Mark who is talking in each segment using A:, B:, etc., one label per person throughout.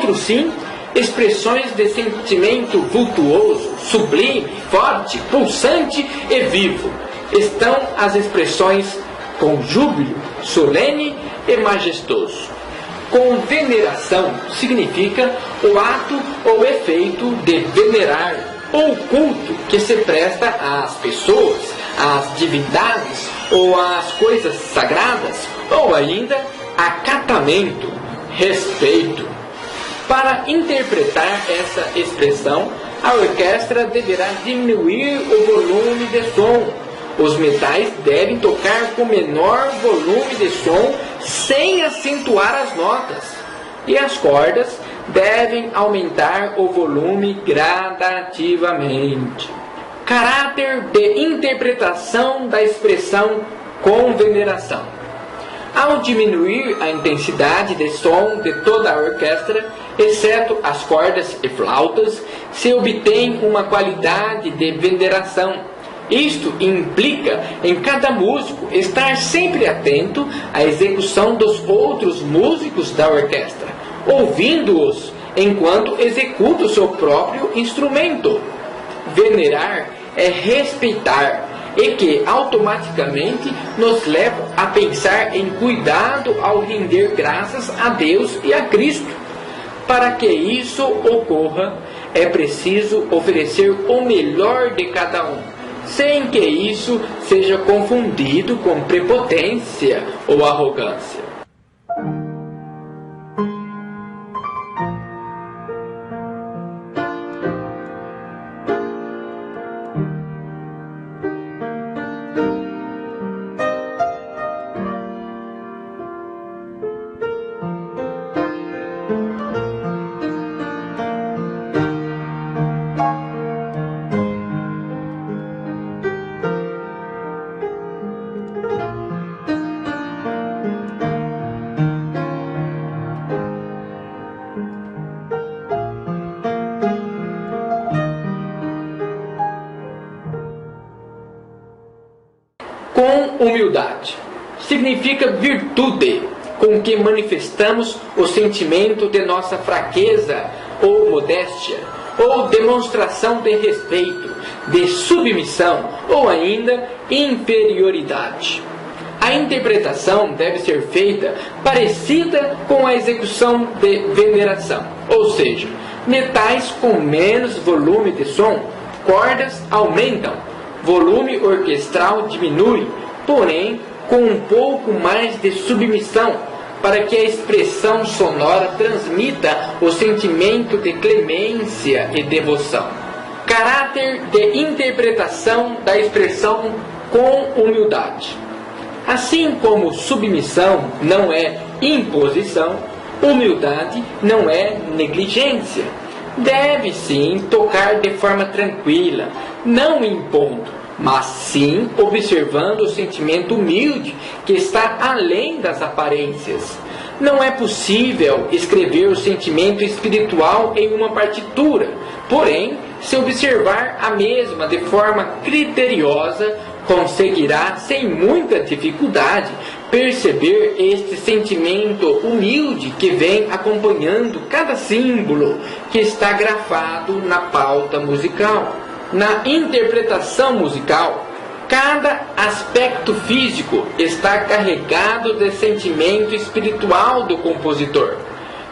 A: outros sim, expressões de sentimento vultuoso, sublime, forte, pulsante e vivo. Estão as expressões com júbilo, solene e majestoso. Com veneração significa o ato ou efeito de venerar, ou culto que se presta às pessoas, às divindades ou às coisas sagradas, ou ainda acatamento, respeito. Para interpretar essa expressão, a orquestra deverá diminuir o volume de som. Os metais devem tocar com menor volume de som sem acentuar as notas. E as cordas devem aumentar o volume gradativamente. Caráter de interpretação da expressão com veneração. Ao diminuir a intensidade de som de toda a orquestra, exceto as cordas e flautas, se obtém uma qualidade de veneração. Isto implica em cada músico estar sempre atento à execução dos outros músicos da orquestra, ouvindo-os enquanto executa o seu próprio instrumento. Venerar é respeitar, e que automaticamente nos leva a pensar em cuidado ao render graças a Deus e a Cristo. Para que isso ocorra, é preciso oferecer o melhor de cada um, sem que isso seja confundido com prepotência ou arrogância. Com humildade significa virtude com que manifestamos o sentimento de nossa fraqueza ou modéstia, ou demonstração de respeito, de submissão ou ainda inferioridade. A interpretação deve ser feita parecida com a execução de veneração, ou seja, metais com menos volume de som, cordas aumentam, volume orquestral diminui, porém com um pouco mais de submissão, para que a expressão sonora transmita o sentimento de clemência e devoção. Caráter de interpretação da expressão com humildade. Assim como submissão não é imposição, humildade não é negligência. Deve sim tocar de forma tranquila, não impondo, mas sim observando o sentimento humilde que está além das aparências. Não é possível escrever o sentimento espiritual em uma partitura, porém, se observar a mesma de forma criteriosa, conseguirá, sem muita dificuldade, perceber este sentimento humilde que vem acompanhando cada símbolo que está grafado na pauta musical. Na interpretação musical, cada aspecto físico está carregado de sentimento espiritual do compositor.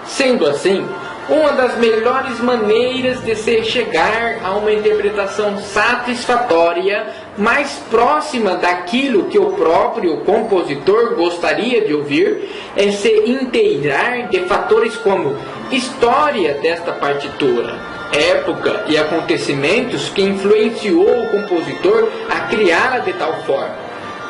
A: Sendo assim, uma das melhores maneiras de se chegar a uma interpretação satisfatória, mais próxima daquilo que o próprio compositor gostaria de ouvir, é se inteirar de fatores como história desta partitura, época e acontecimentos que influenciou o compositor a criá-la de tal forma.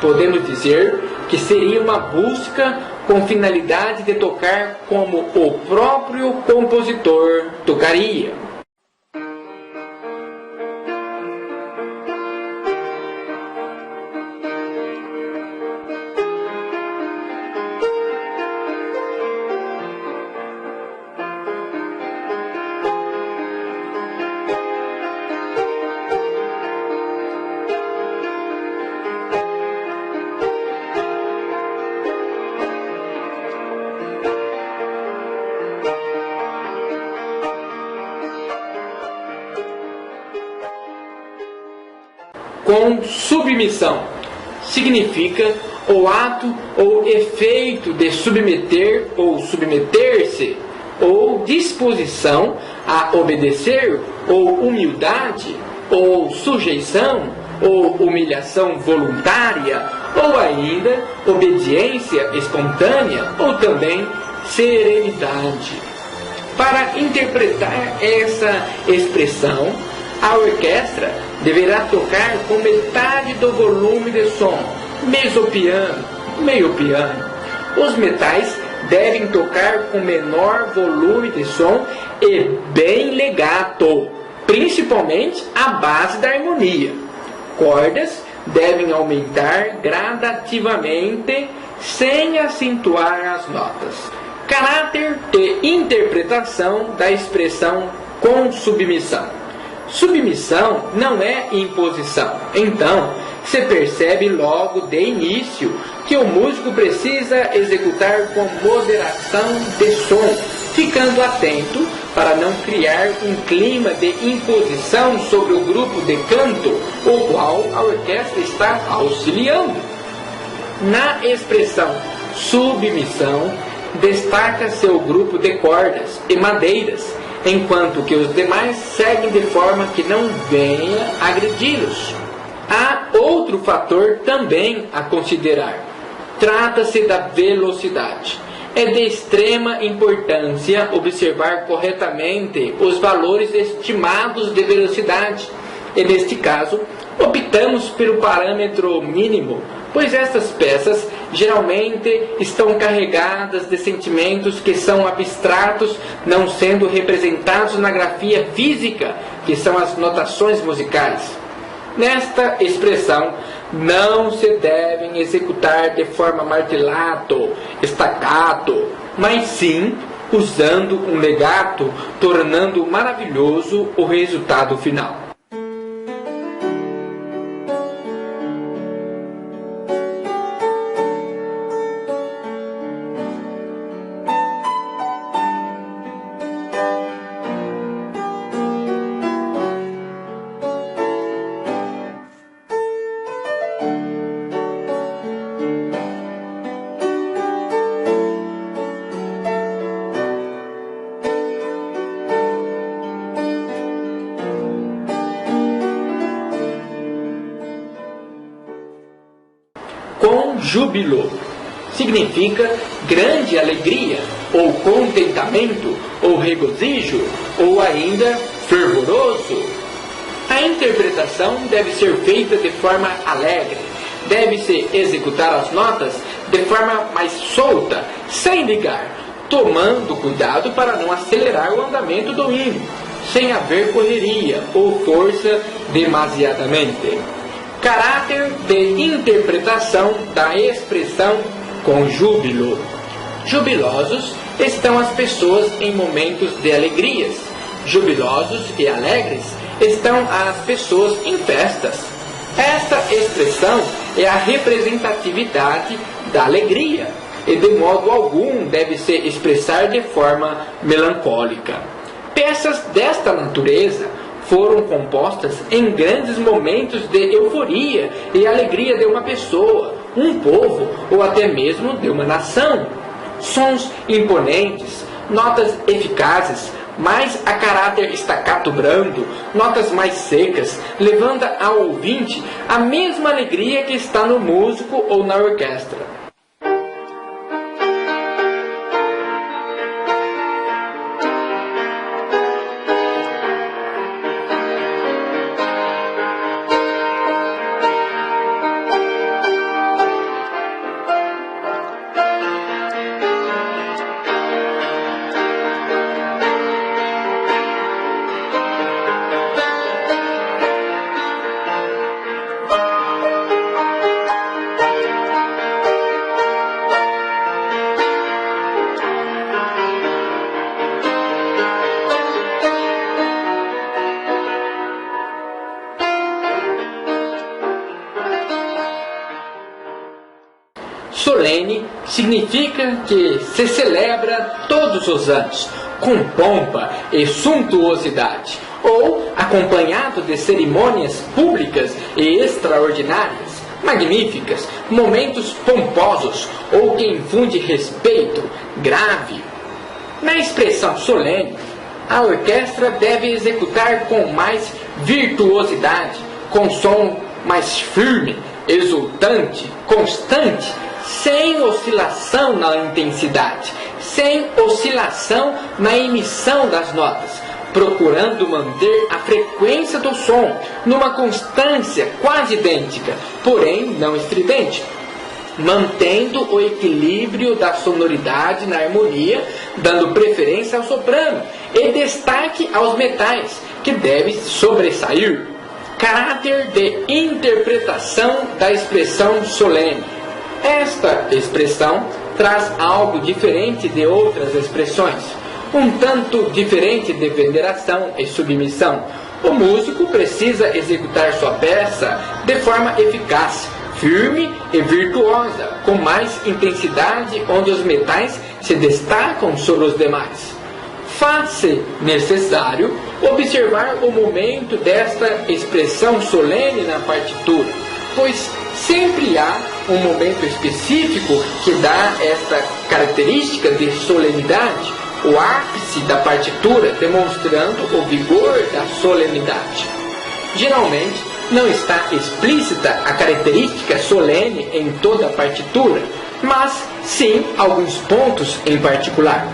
A: Podemos dizer que seria uma busca com finalidade de tocar como o próprio compositor tocaria. Com submissão, significa o ato ou efeito de submeter ou submeter-se, ou disposição a obedecer, ou humildade, ou sujeição, ou humilhação voluntária, ou ainda obediência espontânea, ou também serenidade. Para interpretar essa expressão, a orquestra deverá tocar com metade do volume de som, mezzopiano, meio piano. Os metais devem tocar com menor volume de som e bem legato, principalmente a base da harmonia. Cordas devem aumentar gradativamente sem acentuar as notas. Caráter e interpretação da expressão com submissão. Submissão não é imposição. Então, se percebe logo de início que o músico precisa executar com moderação de som, ficando atento para não criar um clima de imposição sobre o grupo de canto, o qual a orquestra está auxiliando. Na expressão submissão, destaca-se o grupo de cordas e madeiras, enquanto que os demais seguem de forma que não venha agredi-los. Há outro fator também a considerar. Trata-se da velocidade. É de extrema importância observar corretamente os valores estimados de velocidade. E neste caso, optamos pelo parâmetro mínimo, pois estas peças geralmente estão carregadas de sentimentos que são abstratos, não sendo representados na grafia física, que são as notações musicais. Nesta expressão, não se devem executar de forma martelato, staccato, mas sim usando um legato, tornando maravilhoso o resultado final. Com júbilo significa grande alegria, ou contentamento, ou regozijo, ou ainda fervoroso. A interpretação deve ser feita de forma alegre, deve-se executar as notas de forma mais solta, sem ligar, tomando cuidado para não acelerar o andamento do hino, sem haver correria ou força demasiadamente. Caráter de interpretação da expressão com júbilo. Jubilosos estão as pessoas em momentos de alegrias. Jubilosos e alegres estão as pessoas em festas. Esta expressão é a representatividade da alegria e de modo algum deve se expressar de forma melancólica. Peças desta natureza foram compostas em grandes momentos de euforia e alegria de uma pessoa, um povo ou até mesmo de uma nação. Sons imponentes, notas eficazes, mais a caráter staccato brando, notas mais secas, levando ao ouvinte a mesma alegria que está no músico ou na orquestra. Solene significa que se celebra todos os anos, com pompa e suntuosidade, ou acompanhado de cerimônias públicas e extraordinárias, magníficas, momentos pomposos ou que infunde respeito grave. Na expressão solene, a orquestra deve executar com mais virtuosidade, com som mais firme, exultante, constante, sem oscilação na intensidade, sem oscilação na emissão das notas, procurando manter a frequência do som numa constância quase idêntica, porém não estridente, mantendo o equilíbrio da sonoridade na harmonia, dando preferência ao soprano e destaque aos metais, que deve sobressair. Caráter de interpretação da expressão solene. Esta expressão traz algo diferente de outras expressões, um tanto diferente de veneração e submissão. O músico precisa executar sua peça de forma eficaz, firme e virtuosa, com mais intensidade, onde os metais se destacam sobre os demais. Faz-se necessário observar o momento desta expressão solene na partitura, pois sempre há um momento específico que dá esta característica de solenidade, o ápice da partitura, demonstrando o vigor da solenidade. Geralmente, não está explícita a característica solene em toda a partitura, mas sim alguns pontos em particular.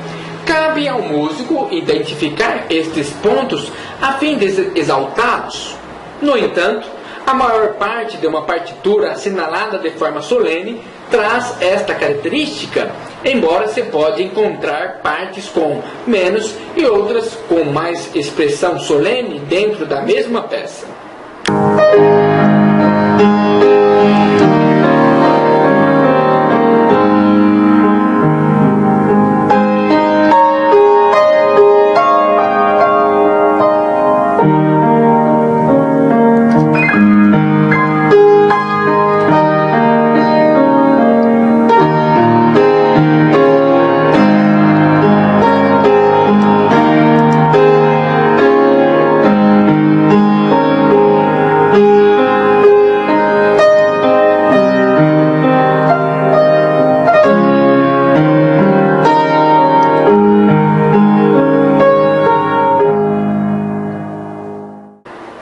A: Cabe ao músico identificar estes pontos a fim de exaltá-los. No entanto, a maior parte de uma partitura assinalada de forma solene traz esta característica, embora se pode encontrar partes com menos e outras com mais expressão solene dentro da mesma peça.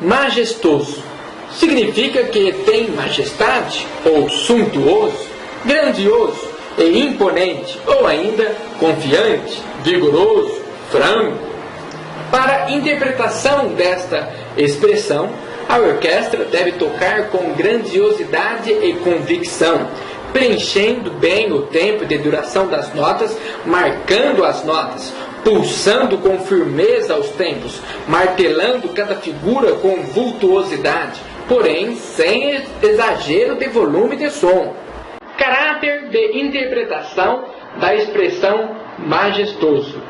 A: Majestoso significa que tem majestade, ou suntuoso, grandioso e imponente, ou ainda confiante, vigoroso, franco. Para a interpretação desta expressão, a orquestra deve tocar com grandiosidade e convicção, preenchendo bem o tempo de duração das notas, marcando as notas, pulsando com firmeza os tempos, martelando cada figura com vultuosidade, porém sem exagero de volume de som. Caráter de interpretação da expressão majestoso.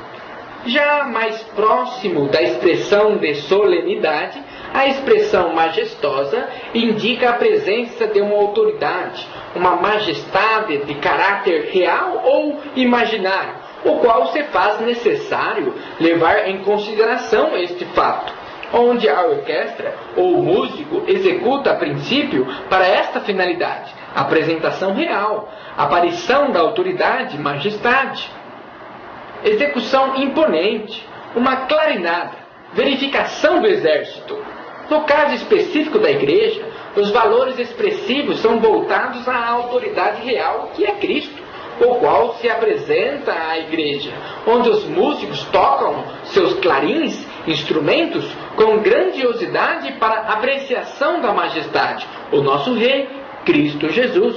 A: Já mais próximo da expressão de solenidade, a expressão majestosa indica a presença de uma autoridade, uma majestade de caráter real ou imaginário, o qual se faz necessário levar em consideração este fato, onde a orquestra ou o músico executa a princípio para esta finalidade, apresentação real, aparição da autoridade, majestade, execução imponente, uma clarinada, verificação do exército. No caso específico da igreja, os valores expressivos são voltados à autoridade real, que é Cristo, o qual se apresenta à igreja, onde os músicos tocam seus clarins, instrumentos, com grandiosidade para apreciação da majestade, o nosso Rei, Cristo Jesus.